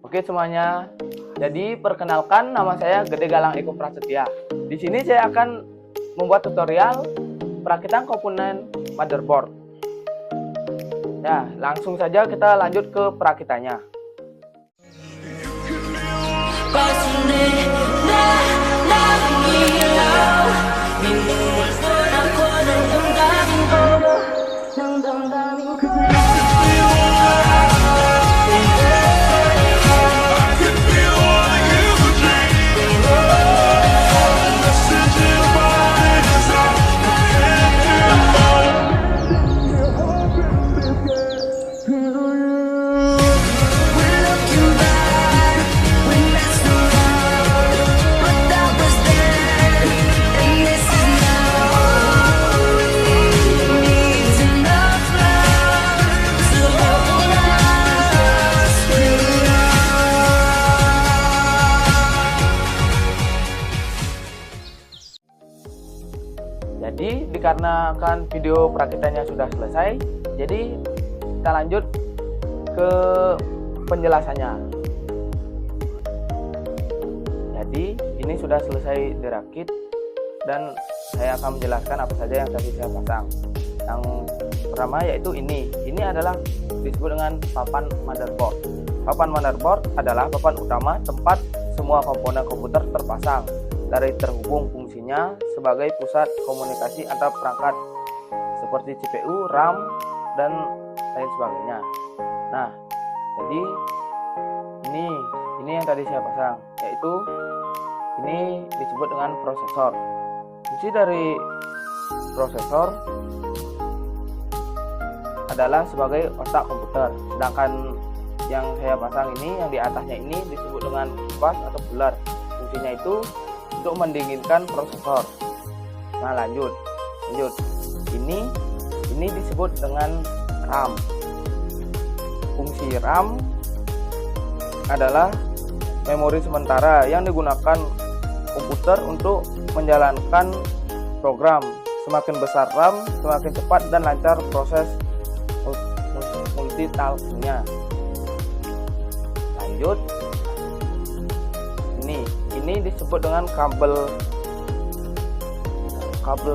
Oke semuanya, jadi perkenalkan nama saya Gede Galang Eko Prasetya. Di sini saya akan membuat tutorial perakitan komponen motherboard. Ya, langsung saja kita lanjut ke perakitannya. Jadi dikarenakan video perakitannya sudah selesai, jadi kita lanjut ke penjelasannya. Jadi ini sudah selesai dirakit dan saya akan menjelaskan apa saja yang tadi saya pasang. Yang pertama yaitu ini adalah disebut dengan papan motherboard. Papan motherboard adalah papan utama tempat semua komponen komputer terpasang, dari terhubung fungsinya sebagai pusat komunikasi antar perangkat seperti CPU, RAM, dan lain sebagainya. Nah, jadi ini yang tadi saya pasang, yaitu ini disebut dengan prosesor. Fungsi dari prosesor adalah sebagai otak komputer, sedangkan yang saya pasang ini, yang di atasnya ini disebut dengan kipas atau cooler. Fungsinya itu untuk mendinginkan prosesor. Nah, lanjut. Ini disebut dengan RAM. Fungsi RAM adalah memori sementara yang digunakan komputer untuk menjalankan program. Semakin besar RAM, semakin cepat dan lancar proses multitaskingnya. Lanjut. Ini disebut dengan kabel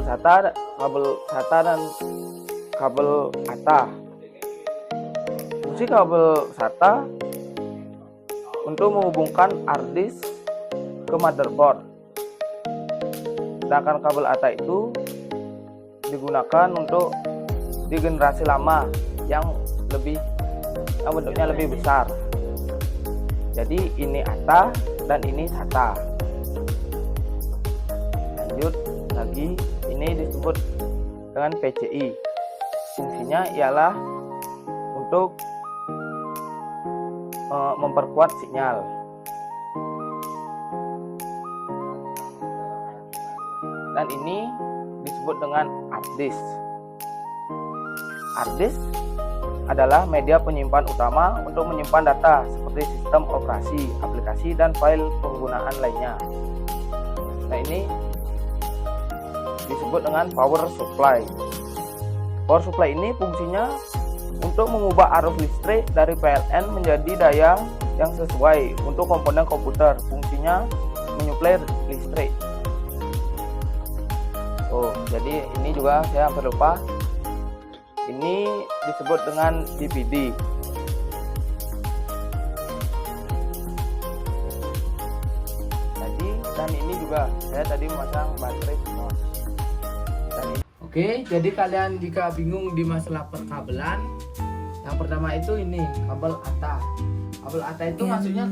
SATA dan kabel ATA. Fungsi kabel SATA untuk menghubungkan hard disk ke motherboard, sedangkan kabel ATA itu digunakan untuk di generasi lama yang bentuknya lebih besar. Jadi ini ATA dan ini SATA. Lanjut lagi, ini disebut dengan PCI. Fungsinya ialah untuk memperkuat sinyal. Dan ini disebut dengan hard disk. Hard disk adalah media penyimpan utama untuk menyimpan data seperti sistem operasi, aplikasi, dan file penggunaan lainnya. Nah, ini disebut dengan power supply. Power supply ini fungsinya untuk mengubah arus listrik dari PLN menjadi daya yang sesuai untuk komponen komputer. Fungsinya menyuplai listrik. Jadi ini juga saya hampir lupa. Ini disebut dengan DVD. Dan ini juga saya tadi memasang baterai semua. Oke, jadi kalian jika bingung di masalah perkabelan, yang pertama itu ini kabel ATA. Kabel ATA itu masuknya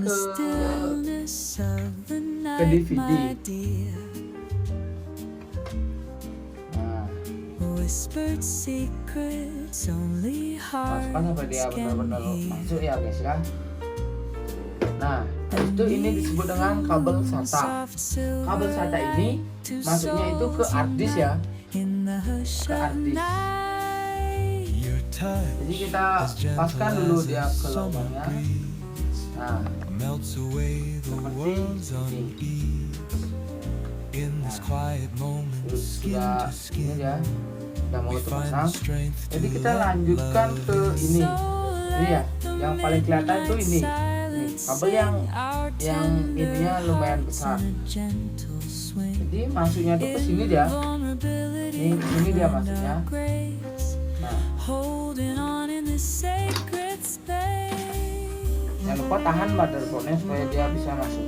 ke DVD. Masukkan sampai dia benar-benar masuk ya guys ya. Nah, itu ini disebut dengan kabel SATA. Kabel SATA ini masuknya itu ke hard disk ya, ke hard disk. Jadi kita paskan dulu dia ke lubangnya. Nah, seperti ini. Sudah ini ya, udah mau terpasang. Jadi kita lanjutkan ke ini ya, yang paling kelihatan itu ini. kabel yang ininya lumayan besar. Jadi masuknya tuh ke sini dia. Ini dia masuknya. Nah, jangan lupa tahan motherboardnya supaya dia bisa masuk.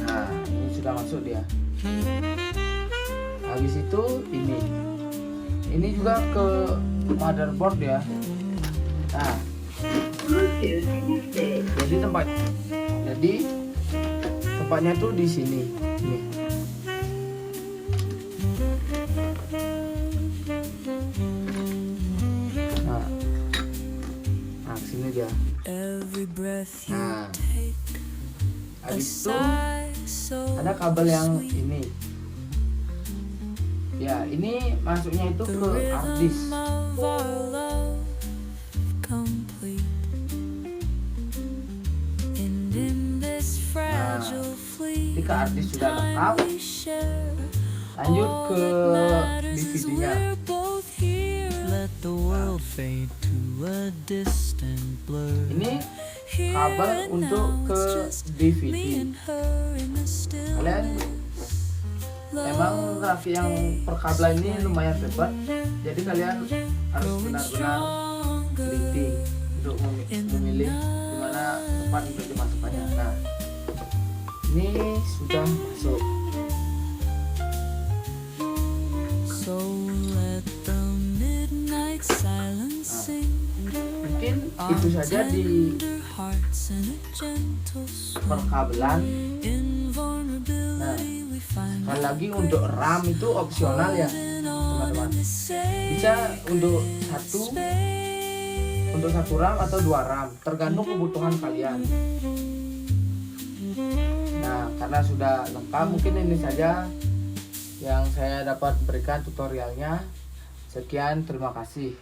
Nah, ini sudah masuk dia. Habis itu ini juga ke motherboard ya. Nah, jadi tempatnya tuh di sini nih. Nah, sini dia. Nah, habis itu ada kabel yang ini. Ya, ini masuknya itu ke hard disk. Nah, ketika hard disk sudah lengkap, lanjut ke DVD-nya. Ini kabel untuk ke DVD. Kalian emang grafik yang perkabel ini lumayan ribet, jadi kalian harus benar-benar teliti untuk memilih dimana tempat untuk dimasukkannya. Nah, ini sudah masuk. Mungkin itu saja di perkabelan. Nah, sekali lagi untuk RAM itu opsional ya teman-teman. Bisa untuk satu RAM atau 2 RAM, tergantung kebutuhan kalian. Nah, karena sudah lengkap, mungkin ini saja yang saya dapat berikan tutorialnya. Sekian, terima kasih.